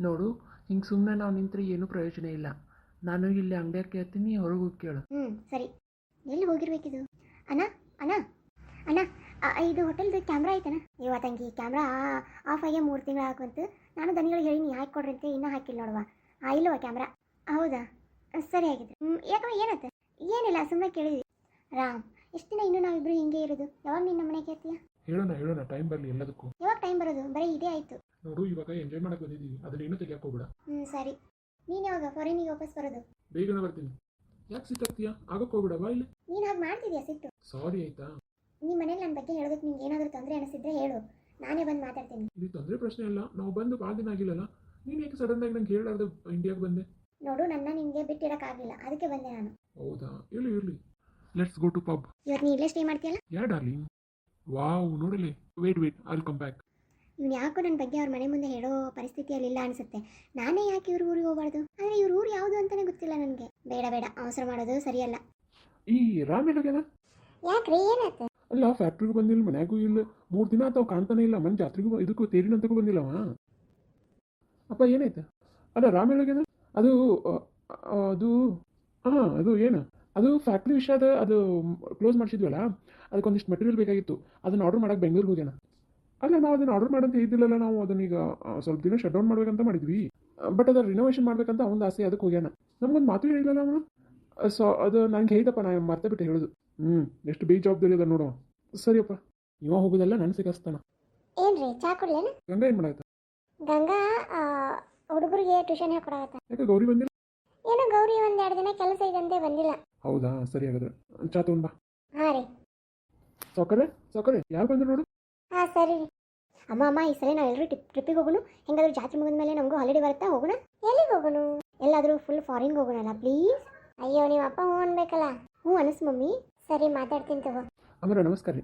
ನೋಡು, ಹಿಂಗೆ ಸುಮ್ಮನೆ ನಾವು ನಿಂತರೆ ಏನೂ ಪ್ರಯೋಜನ ಇಲ್ಲ. ನಾನು ಇಲ್ಲಿ ಅಂಗಡಿಯಾಗ ಕೇಳ್ತೀನಿ, ಹೊರಗೆ ಹೋಗಿ ಕೇಳು. ಸರಿ. ಎಲ್ಲಿ ಹೋಗಿರ್ಬೇಕಿದು? ಅಣ್ಣ ಅಣ್ಣ ಅಣ್ಣ, ಇದು ಹೋಟೆಲ್ದು ಕ್ಯಾಮ್ರಾ ಐತಣ್ಣ. ಇವ ತಂಗಿ ಕ್ಯಾಮ್ರಾ ಆಫ್ ಆಗಿ 3 ತಿಂಗಳು ಹಾಕುವಂತು. ನಾನು ದನಿಗಳಿಗೆ ಹೇಳಿ ನೀ ಹಾಕಿ ಕೊಡ್ರಿ ಅಂತ ಇನ್ನೂ ಹಾಕಿಲ್ಲ ನೋಡುವ. ಇಲ್ಲವ ಕ್ಯಾಮ್ರಾ? ಹೌದಾ, ಸರಿ ಆಗಿದ್ರೆ. ಯಾಕವ ಏನಾಯ್ತು? ಏನಿಲ್ಲ, ಸುಮ್ಮನೆ ಕೇಳಿದ್ವಿ. ರಾಮ್, ಎಷ್ಟು ದಿನ ಇನ್ನೂ ನಾವಿಬ್ರು ಹಿಂಗೆ ಇರೋದು? ಯಾವಾಗ ನಿನ್ನ ಮನೆ ಕೇಳ್ತೀಯ? ಹೇಳೋಣ ಟೈಮ್ ಬರಲಿ ಎಲ್ಲದಕ್ಕೂ. ಯಾವಾಗ ಟೈಮ್ ಬರೋದು? ಬರೀ ಇದೇ ಆಯಿತು ನೋಡು, ಇವಾಗ ಎಂಜಾಯ್ ಮಾಡಕ್ಕೆ ಬಂದಿದ್ದೀವಿ, ಅದನ್ನ ಏನೂ ತೆಗಿಯಕ್ಕೆ ಹೋಗ್ಬೇಡ. ಸರಿ. ನೀನು ಯಾವಾಗ ಫಾರಿನಿಗೆ ವಾಪಸ್ ಬರೋದು? ಬೇಗನೆ ಬರ್ತೀನಿ. ಯಾಕೆ ಸಿಟ್ಟಾಗ್ತೀಯಾ? ಆಗಕ್ಕೆ ಹೋಗ್ಬೇಡ, ಬಾ ಇಲ್ಲಿ. ನೀನು ಹಾಗೆ ಮಾಡ್ತಿದ್ಯಾ ಸಿಟ್ಟು? ಸಾರಿ ಆಯ್ತಾ? ನಿಮ್ಮ ಮನೇಲಿ ನನ್ನ ಬಗ್ಗೆ ಹೇಳೋದಕ್ಕೆ ನಿಂಗೆ ಏನಾದರೂ ತೊಂದರೆ ಅನಿಸಿದ್ರೆ ಹೇಳು, ನಾನೇ ಬಂದು ಮಾತಾಡ್ತೀನಿ. ಇದು ತೊಂದರೆ ಪ್ರಶ್ನೆ ಅಲ್ಲ, ನಾವು ಬಂದು ಭಾಳ ದಿನ ಆಗಿಲ್ಲಲ್ಲ. ನೀನು ಯಾಕೆ ಸಡನ್ ಆಗಿ ನಂಗೆ ಹೇಳಾರ್ದು ಇಂಡಿಯಾಗೆ ಬಂದೆ? ನೋಡು, ನನ್ನ ನಿಮಗೆ ಬಿಟ್ಟಿರೋಕ್ಕಾಗಲಿಲ್ಲ, ಅದಕ್ಕೆ ಬಂದೆ ನಾನು. ಹೌದಾ, ಇರ್ಲಿ. Let's go to pub. ಇವತ್ತು ನೀ ಇಲ್ಲೇ ಸ್ಟೇ ಮಾಡ್ತೀಯಲ್ಲ? ಯಾ ಡಾರ್ಲಿಂಗ್, ವಾವ್, ನೋಡಲಿ. Wait I will come back. ಇವ್ನು ಯಾಕೋ ನನ್ನ ಬಗ್ಗೆ ಅವ್ರ ಮನೆ ಮುಂದೆ ಹೇಳೋ ಪರಿಸ್ಥಿತಿಯಲ್ಲಿ ಇಲ್ಲ ಅನಿಸುತ್ತೆ. ನಾನೇ ಯಾಕೆ ಇವ್ರ ಊರಿಗೆ ಹೋಗ್ಬಾರ್ದು? ಆದರೆ ಇವ್ರ ಊರು ಯಾವುದು ಅಂತಲೇ ಗೊತ್ತಿಲ್ಲ ನನಗೆ. ಬೇಡ ಅವಸರ ಮಾಡೋದು ಸರಿಯಲ್ಲ. ಈ ರಾಮ್ ಎಲ್ಲೋಗ್ಯಾನ? ಯಾಕ್ರಿ, ಏನಾಯ್ತು? ಅಲ್ಲ, ಫ್ಯಾಕ್ಟ್ರಿಗೂ ಬಂದಿಲ್ಲ, ಮನ್ಯಾಗೂ ಇಲ್ಲ, 3 ದಿನ ಆತಾವ, ಕಾಣ್ತಾನೆ ಇಲ್ಲ. ಮನೆ ಜಾತ್ರೆಗೂ ಇದಕ್ಕೂ ತೇರಿನಂತಗೂ ಬಂದಿಲ್ಲವ. ಅಪ್ಪ ಏನಾಯ್ತು? ಅಲ್ಲ, ರಾಮ್ ಎಲ್ಲೋಗ್ಯಾನ? ಅದು ಅದು ಹಾಂ, ಅದು ಏನು, ಅದು ಫ್ಯಾಕ್ಟ್ರಿ ವಿಷಯ. ಅದು ಕ್ಲೋಸ್ ಮಾಡಿಸಿದ್ವಲ್ಲ, ಅದಕ್ಕೊಂದಿಷ್ಟು ಮೆಟೀರಿಯಲ್ ಬೇಕಾಗಿತ್ತು. ಅದನ್ನು ಆರ್ಡರ್ ಮಾಡಕ್ಕೆ ಬೆಂಗಳೂರಿಗೆ ಹೋಗ್ಯಾನ. ಅಲ್ಲ, ನಾವು ಅದನ್ನು ಆರ್ಡರ್ ಮಾಡಂತ ಇದ್ದಿಲ್ಲಲ್ಲ. ನಾವು ಅದನ್ನೀಗ ಸ್ವಲ್ಪ ದಿನ ಶಟ್ ಡೌನ್ ಮಾಡ್ಬೇಕಂತ ಮಾಡಿದ್ವಿ. ಬಟ್ ಅದನ್ನು ರಿನೋವೇಷನ್ ಮಾಡ್ಬೇಕಂತ ಅವನ ಆಸೆ, ಅದಕ್ಕೆ ಹೋಗ್ಯಾನ. ನಮ್ಗೊಂದು ಮಾತು ಹೇಳಿಲ್ಲಲ್ಲ ಅವನು. ಅದು ನಂಗೆ ಹೇಳ್ದಪ್ಪ, ನಾನು ಮರ್ತೆ ಬಿಟ್ಟು ಹೇಳೋದು. ಎಷ್ಟು ಬೇಜವಾಬ್ದಾರಿ ಅದ ನೋಡುವ. ಸರಿಯಪ್ಪ, ಇವ ಹೋಗೋದಲ್ಲ, ನನ್ನ ಸಿಗಸ್ತಾನ. ಏನ್ರಿ, ಚಾ ಕುಡ್ಲೇನ? ಗಂಗಾ ಏನು ಮಾಡಾಯ್ತು? ಗಂಗಾ ಹುಡುಗರಿಗೆ ಟ್ಯೂಷನ್ ಹೇಳ್ಕೊಡಾಗತ್ತ. ಯಾಕೆ ಗೌರಿ ಬಂದಿಲ್ಲ? ಏನೋ ಗೌರಿ 1-2 ದಿನ ಕೆಲಸ ಇದಂತೆ ಬಂದಿಲ್ಲ. ಹೌದಾ, ಸರಿ ಹಾಗಾದ್ರೆ ಚಾ ತೊಗೊಂಡ್ ಬಾ. ಹಾಂ ರೀ. ಸೌಕರ್ಯ ಯಾರು ಬಂದ್ರು ನೋಡು. ಹಾಂ ಸರಿ ರೀ. ಅಮ್ಮ ಈ ಸಲ ನಾವು ಎಲ್ಲರೂ ಟ್ರಿಪ್ಪಿಗೆ ಹೋಗೋಣ. ಹೆಂಗಾದ್ರೂ ಜಾತ್ರೆ ಮುಗಿದ ಮೇಲೆ ನಮಗೂ ಹಾಲಿಡೇ ಬರುತ್ತಾ, ಹೋಗೋಣ. ಎಲ್ಲಿಗೆ ಹೋಗೋಣ? ಎಲ್ಲಾದರೂ ಫುಲ್ ಫಾರಿನ್ಗೆ ಹೋಗೋಣಲ್ಲ ಪ್ಲೀಸ್. ಅಯ್ಯೋ, ನಿಮ್ಮ ಅಪ್ಪ ಹ್ಞೂ ಅನ್ಬೇಕಲ್ಲ. ಹ್ಞೂ ಅನಿಸ್ ಮಮ್ಮಿ. ಸರಿ, ಮಾತಾಡ್ತೀನಿ ತಗೋ. ಅಮರ ನಮಸ್ಕಾರ ರೀ.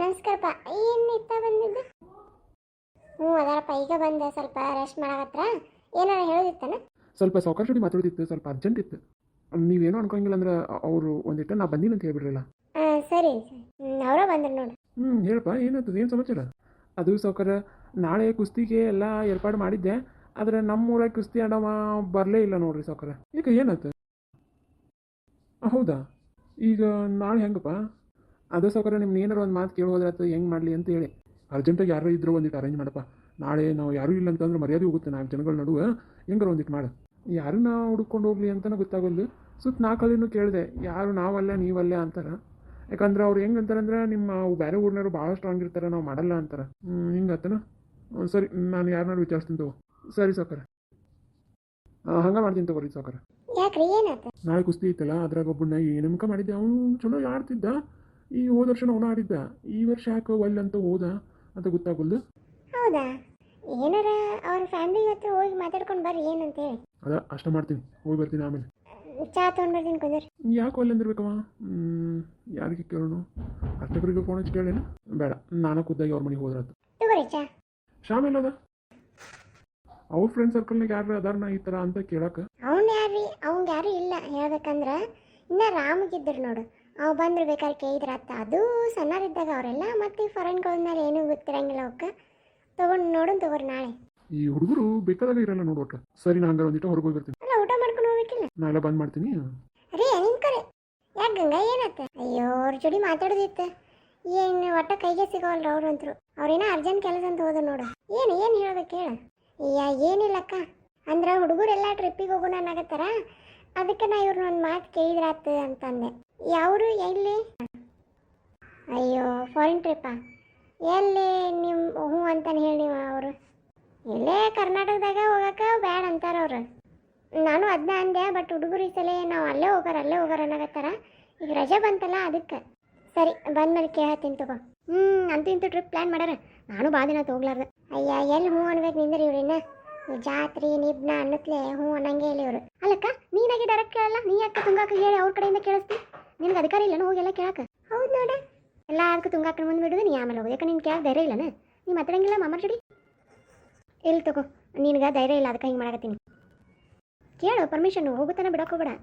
ನಮಸ್ಕಾರಪ್ಪ. ಏನು ಇತ್ತ ಬಂದಿದ್ದೆ? ಅದಾರಪ್ಪ, ಈಗ ಬಂದೆ, ಸ್ವಲ್ಪ ರೆಸ್ಟ್ ಮಾಡಕತ್ರ. ಏನಾರ ಹೇಳೋದಿತ್ತಾನ? ಸ್ವಲ್ಪ ಸಾವ್ಕಾರ ಜೋಡಿ ಮಾತಾಡೋದಿತ್ತು, ಸ್ವಲ್ಪ ಅರ್ಜೆಂಟ್ ಇತ್ತು. ನೀವೇನೋ ಅನ್ಕೊಂಗಿಲ್ಲ ಅಂದ್ರೆ ಅವರು ಒಂದಿಟ್ಟು ನಾ ಬಂದಿನ ಅಂತ ಹೇಳ್ಬಿಡ್ರಲ್ಲ. ಸರಿ, ಅವರ ಬಂದ್ರು ನೋಡಿ. ಹೇಳಪ್ಪ, ಏನಾಯ್ತದ, ಏನು ಸಮಾಚಾರ? ಅದು ಸಾವ್ಕಾರ, ನಾಳೆ ಕುಸ್ತಿಗೆ ಎಲ್ಲ ಏರ್ಪಾಡು ಮಾಡಿದ್ದೆ, ಆದರೆ ನಮ್ಮೂರಾಗ ಕುಸ್ತಿ ಆಡವ ಬರಲೇ ಇಲ್ಲ ನೋಡ್ರಿ ಸಾವ್ಕಾರ. ಈಗ ಏನಾಯ್ತು? ಹೌದಾ, ಈಗ ನಾಳೆ ಹೆಂಗಪ್ಪ? ಅದು ಸಾವ್ಕಾರ, ನಿಮ್ನ ಏನಾರು ಒಂದು ಮಾತು ಕೇಳೋದ್ರಾಯ್ತು, ಹೆಂಗೆ ಮಾಡಲಿ ಅಂತ ಹೇಳಿ. ಅರ್ಜೆಂಟಾಗಿ ಯಾರು ಇದ್ರು ಒಂದಿಟ್ಟು ಅರೇಂಜ್ ಮಾಡಪ್ಪ. ನಾಳೆ ನಾವು ಯಾರೂ ಇಲ್ಲ ಅಂತಂದ್ರೆ ಮರ್ಯಾದೆ ಹೋಗುತ್ತೆ 4 ಜನಗಳ ನಡುವೆ. ಹೆಂಗಾರ ಒಂದಿಟ್ಟು ಮಾಡು. ಯಾರನ್ನ ಹುಡ್ಕೊಂಡು ಹೋಗ್ಲಿ ಅಂತಲೂ ಗೊತ್ತಾಗಲ್ದು. ಸುತ್ತ 4 ಹಳ್ಳಿನೂ ಕೇಳಿದೆ, ಯಾರು ನಾವಲ್ಲ ನೀವಲ್ಲ ಅಂತಾರೆ. ಯಾಕಂದ್ರೆ ಅವ್ರು ಹೆಂಗೆ ಅಂತಾರಂದ್ರೆ, ನಿಮ್ಮ ಬೇರೆ ಊರಿನವರು ಭಾಳ ಸ್ಟ್ರಾಂಗ್ ಇರ್ತಾರೆ, ನಾವು ಮಾಡಲ್ಲ ಅಂತಾರೆ. ಹಿಂಗೆ ಆತನ? ಸರಿ, ನಾನು ಯಾರನ್ನಾರು ವಿಚಾರಿಸ್ತೀನಿ ತಗೋ. ಸರಿ ಸಾವ್ಕಾರ, ಹಂಗೆ ಮಾಡ್ತೀನಿ ತಗೋರಿ ಸಾವ್ಕಾರ. ಯಾಕ್ರಿ, ಏನಾಯ್ತು? ನಾಳೆ ಕುಸ್ತಿ ಐತಲ್ಲ, ಅದ್ರಾಗ ಒಬ್ಬನ ನೇಮಕ ಮಾಡಿದ್ದೆ. ಅವನು ಚಲೋ ಆಡ್ತಿದ್ದ. ಈ ಹೋದ ವರ್ಷ ಅವನು ಆಡಿದ್ದ. ಈ ವರ್ಷ ಯಾಕೆ ಒಳ್ಳೆ ಅಂತ ಹೋದ ಅಂತ ಗೊತ್ತಾಗಲ್ದು. ಹೌದಾ, ಏನಾರ ಅವ್ರ ಫ್ಯಾಮಿಲಿ ಹತ್ರ ಹೋಗಿ ಮಾತಾಡ್ಕೊಂಡು ಬರ್ರಿ ಏನಂತೇಳಿ. ಅದ ಅಷ್ಟ ಮಾಡ್ತೀನಿ, ಹೋಗಿ ಬರ್ತೀನಿ. ಆಮೇಲೆ ಚಾ ತೊಗೊಂಡ್ಬರ್ತೀನಿ ಕುಂದ್ರಿ. ಯಾಕೆ ಒಳ್ಳೆ ಅಂದಿರ್ಬೇಕವ? ಯಾರಿಗೆ ಕೇಳೋಣ? ಅಷ್ಟೊಬ್ಬರಿಗೆ ಫೋನ್ ಹಚ್ಚಿ ಕೇಳೇನು? ಬೇಡ, ನಾನು ಖುದ್ದಾಗಿ ಅವ್ರ ಮನೆಗೆ ಹೋದ್ರಾತು. ತಗೋರಿ ಚಾ. ಶ್ಯಾಮ್ ಎಲ್ಲದ? ಅವ್ರ ಫ್ರೆಂಡ್ ಸರ್ಕಲ್ನಾಗ ಯಾರು ಅದಾರನ ಈ ಥರ ಅಂತ ಕೇಳಕ್ಕೆ? ಅವ್ನು ಯಾರ್ರಿ? ಅವ್ಗೆ ಯಾರು ಇಲ್ಲ ಹೇಳ್ಬೇಕಂದ್ರೆ. ಇನ್ನು ರಾಮಗಿದ್ರು ನೋಡು, ಅವು ಬಂದ್ರೆ ಬೇಕಾದ್ರೆ ಕೇಳಿದ್ರತ್ತ. ಅದು ಸಣ್ಣರಿದ್ದಾಗ ಅವರೆಲ್ಲ ಮತ್ತೆ ಫಾರಿನ್ಗೆ ಹೋದ್ಮೇಲೆ ಏನೂ ಗೊತ್ತಿರಂಗಿಲ್ಲ ಅವಕ್ಕೆ. ತೊಗೊಂಡು ನೋಡೋಣ ತಗೋರಿ ನಾಳೆ. ಈ ಹುಡುಗರು ಬೇಕಾದಾಗ ಇರಲ್ಲ ನೋಡೋಟ. ಸರಿ, ನಾ ಹಂಗಾರೆ ಒಂದಿಟ್ಟು ಹೊರಗೆ ಹೋಗಿ ಬರ್ತೀನಿ. ಅಲ್ಲ, ಊಟ ಮಾಡ್ಕೊಂಡು ಹೋಗ್ಬೇಕಿಲ್ಲ? ನಾ ಎಲ್ಲ ಬಂದ್ ಮಾಡ್ತೀನಿ. ರೀ, ನಿಂತ್ಕೊರಿ. ಯಾಕೆ ಗಂಗಾ, ಏನಾಯ್ತು? ಅಯ್ಯೋ, ಅವ್ರ ಜೋಡಿ ಮಾತಾಡೋದಿತ್ತು. ಏನು ಒಟ್ಟ ಕೈಗೆ ಸಿಗೋವಲ್ರಿ ಅವ್ರು ಅಂತರು. ಅವ್ರೇನೋ ಅರ್ಜೆಂಟ್ ಕೆಲಸ ಅಂತ ಹೋದ್ರು ನೋಡು. ಏನು ಹೇಳ್ಬೇಕು ಹೇಳು? ಏನಿಲ್ಲಕ್ಕ, ಅಂದ್ರೆ ಹುಡುಗರೆಲ್ಲ ಟ್ರಿಪ್ಪಿಗೆ ಹೋಗೋಣ ಅನ್ನಕತ್ತಾರ. ಅದಕ್ಕೆ ನಾ ಇವ್ರನ್ನ ಒಂದು ಮಾತು ಕೇಳಿದ್ರಾತು ಅಂತಂದೆ. ಯಾವರು, ಎಲ್ಲಿ? ಅಯ್ಯೋ, ಫಾರಿನ್ ಟ್ರಿಪ್ಪಾ? ಎಲ್ಲಿ? ನಿಮ್ಮ ಹ್ಞೂ ಅಂತಾನೆ ಹೇಳಿ ಅವರು. ಇಲ್ಲೇ ಕರ್ನಾಟಕದಾಗ ಹೋಗಕ್ಕೆ ಬ್ಯಾಡ ಅಂತಾರ ಅವ್ರು. ನಾನು ಅದನ್ನ ಅಂದೆ, ಬಟ್ ಹುಡುಗರು ಈ ಸಲ ನಾವು ಅಲ್ಲೇ ಹೋಗಾರ ಅನ್ನಕತ್ತಾರ. ಈಗ ರಜೆ ಬಂತಲ್ಲ, ಅದಕ್ಕೆ. ಸರಿ, ಬಂದ್ಮೇಲೆ ಕೇಳತ್ತೀನಿ ತಗೋ. ಅಂತೂ ಇಂತೂ ಟ್ರಿಪ್ ಪ್ಲ್ಯಾನ್ ಮಾಡ್ಯಾರ. ನಾನು ಭಾಳ ದಿನ ಹೋಗ್ಲಾರ್ದೆ. ಅಯ್ಯ, ಎಲ್ಲಿ ಹ್ಞೂ ಅನ್ಬೇಕು ನಿಂದ್ರಿ ಇವ್ರಿನ್ನ. ಜಾತ್ರೆ ನಿಬ್ನ ಅನ್ನತ್ಲೆ ಹ್ಞೂ ಅನ್ನಂಗೆ ಹೇಳಿ ಇವರು. ಅಲ್ಲಕ್ಕ, ನೀನಾಗೆ ಡೈರೆಕ್ಟ್ ಕೇಳಲ್ಲ, ನೀ ಯಾಕೆ ತುಂಗಾಕ ಹೇಳಿ ಅವ್ರ ಕಡೆಯಿಂದ ಕೇಳಿಸ್ತಿ? ನಿನ್ಗೆ ಅಧಿಕಾರ ಇಲ್ಲನ ಹೋಗೆಲ್ಲ ಕೇಳಕ್ಕೆ? ಹೌದು ನೋಡ, ಎಲ್ಲ ಅದಕ್ಕೆ ತುಂಗಾಕ ಮುಂದೆ ಬಿಡೋದು, ನೀ ಆಮೇಲೆ ಹೋಗಿ. ಯಾಕೆ ನಿನ್ಗೆ ಕೇಳಕ್ಕೆ ಧೈರ್ಯ ಇಲ್ಲನ? ನೀ ಮಾತಾಡಂಗಿಲ್ಲ ಮಾಮರ ಜೋಡಿ? ಇಲ್ಲಿ ತಗೋ, ನಿನ್ಗೆ ಧೈರ್ಯ ಇಲ್ಲ, ಅದಕ್ಕೆ ಹಿಂಗೆ ಮಾಡಕತ್ತೀನಿ. ಕೇಳು, ಪರ್ಮಿಷನ್. ಹೋಗುತ್ತಾನೆ ಬಿಡಕ್ಕೆ ಹೋಗ್ಬೇಡ.